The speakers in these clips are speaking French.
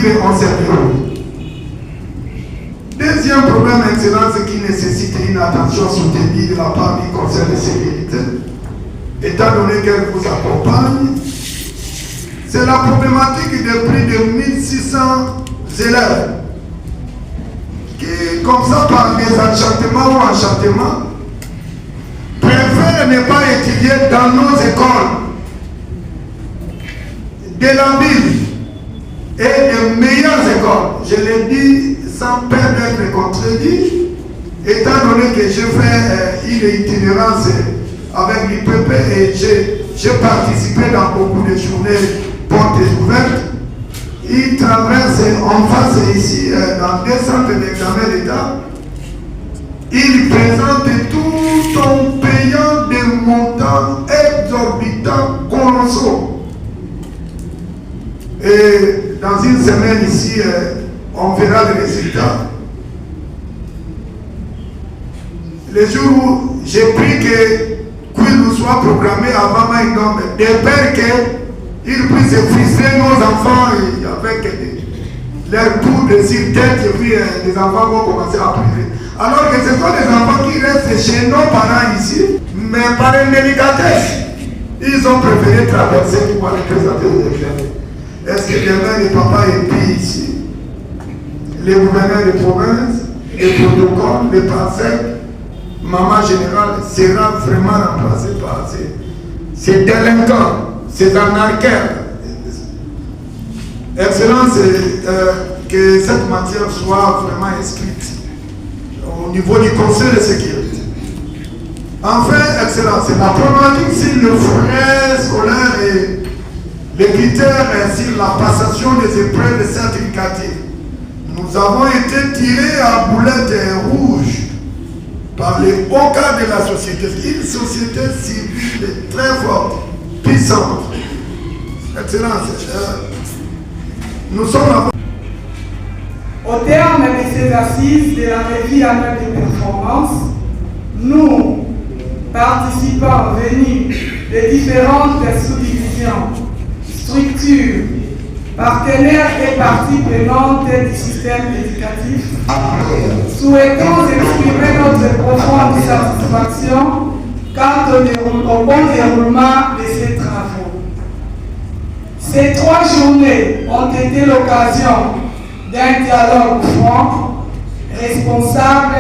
vivent en cette période. Deuxième problème, excellence, qui nécessite une attention soutenue de la part du Conseil de sécurité, étant donné qu'elle vous accompagne, c'est la problématique de plus de 1600 élèves qui, comme ça, par désenchantement ou enchantement, préfèrent ne pas étudier dans nos écoles de la ville et de meilleures écoles. Je l'ai dit sans peur d'être contredit, étant donné que je fais une itinérance avec l'IPP et j'ai participé dans beaucoup de journées portes ouvertes. Ils traversent en face ici, dans des centres d'examen d'État. Ils présentent tout en payant des montants exorbitants, colossaux. Et dans une semaine ici, on verra les résultats. Le jour où j'ai pris que nous soit programmé avant Maïdom, de peur qu'ils puissent frustrer nos enfants avec leur tour de sur tête, et puis les enfants vont commencer à priver. Alors que ce sont des enfants qui restent chez nos parents ici, mais par une délicatesse, ils ont préféré traverser pour aller présenter aux examens. Est-ce que les mères et papas épient ici, les gouverneurs de province, les protocoles, les parcelles, maman générale sera vraiment remplacée par ces délinquants, ces anarchaires. Excellence, que cette matière soit vraiment inscrite au niveau du Conseil de sécurité. Enfin, Excellence, la problématique sur le frais scolaire et les critères sur la passation des épreuves certificatives. Nous avons été tirés à boulettes rouges par les hauts cadres de la société. Une société civile très forte, puissante. Excellence, nous sommes au terme de ces assises de la revue annuelle de performance, nous, participants venus de différentes sous-divisions, structures, partenaires et parties prenantes du système éducatif, souhaitons exprimer notre profonde satisfaction quant au bon déroulement de ces travaux. Ces 3 journées ont été l'occasion d'un dialogue franc, responsable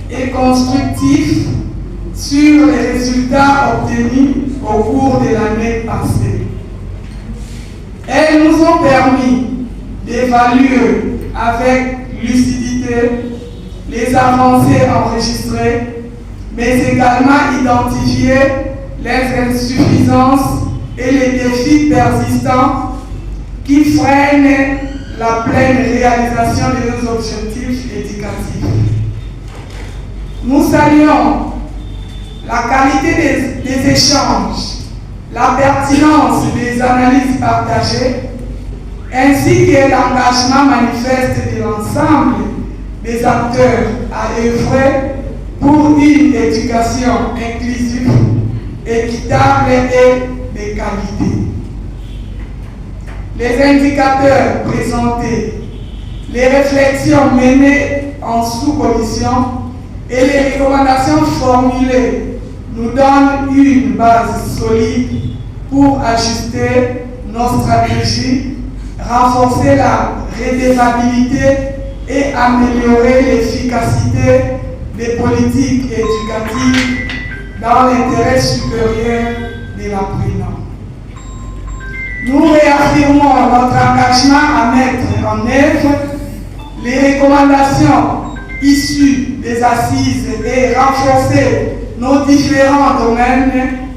et constructif sur les résultats obtenus au cours de l'année passée. Elles nous ont permis d'évaluer avec lucidité les avancées enregistrées, mais également identifier les insuffisances et les défis persistants qui freinent la pleine réalisation de nos objectifs éducatifs. Nous saluons la qualité des échanges, la pertinence des analyses partagées, ainsi que l'engagement manifeste de l'ensemble des acteurs à œuvrer pour une éducation inclusive, équitable et de qualité. Les indicateurs présentés, les réflexions menées en sous-commission et les recommandations formulées nous donnent une base solide pour ajuster nos stratégies, renforcer la redevabilité et améliorer l'efficacité des politiques éducatives dans l'intérêt supérieur de l'apprenant. Nous réaffirmons notre engagement à mettre en œuvre les recommandations issues des assises et renforcer nos différents domaines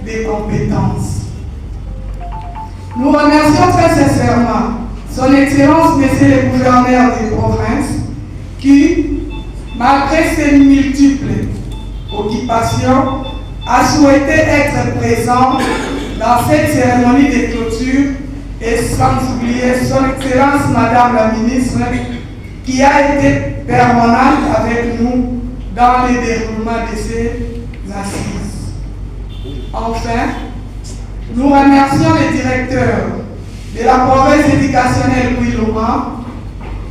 de compétences. Nous remercions très sincèrement Son Excellence, Monsieur le Gouverneur des provinces, qui, malgré ses multiples occupations, a souhaité être présent dans cette cérémonie de clôture et sans oublier Son Excellence Madame la Ministre, qui a été permanente avec nous dans le déroulement de ces assises. Enfin, nous remercions les directeurs de la province éducationnelle Louis-Laurent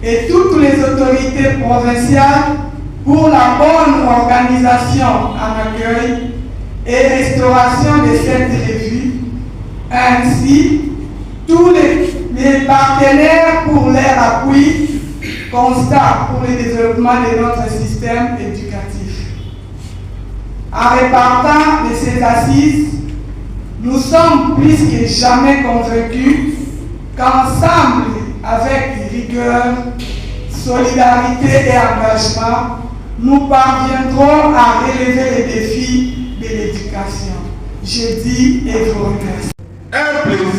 et toutes les autorités provinciales pour la bonne organisation en accueil et restauration de cette revue, ainsi tous les partenaires pour leur appui constat pour le développement de notre système éducatif. En répartant de ces assises, nous sommes plus que jamais convaincus qu'ensemble, avec rigueur, solidarité et engagement, nous parviendrons à relever les défis de l'éducation. Je dis et vous remercie. Un plaisir.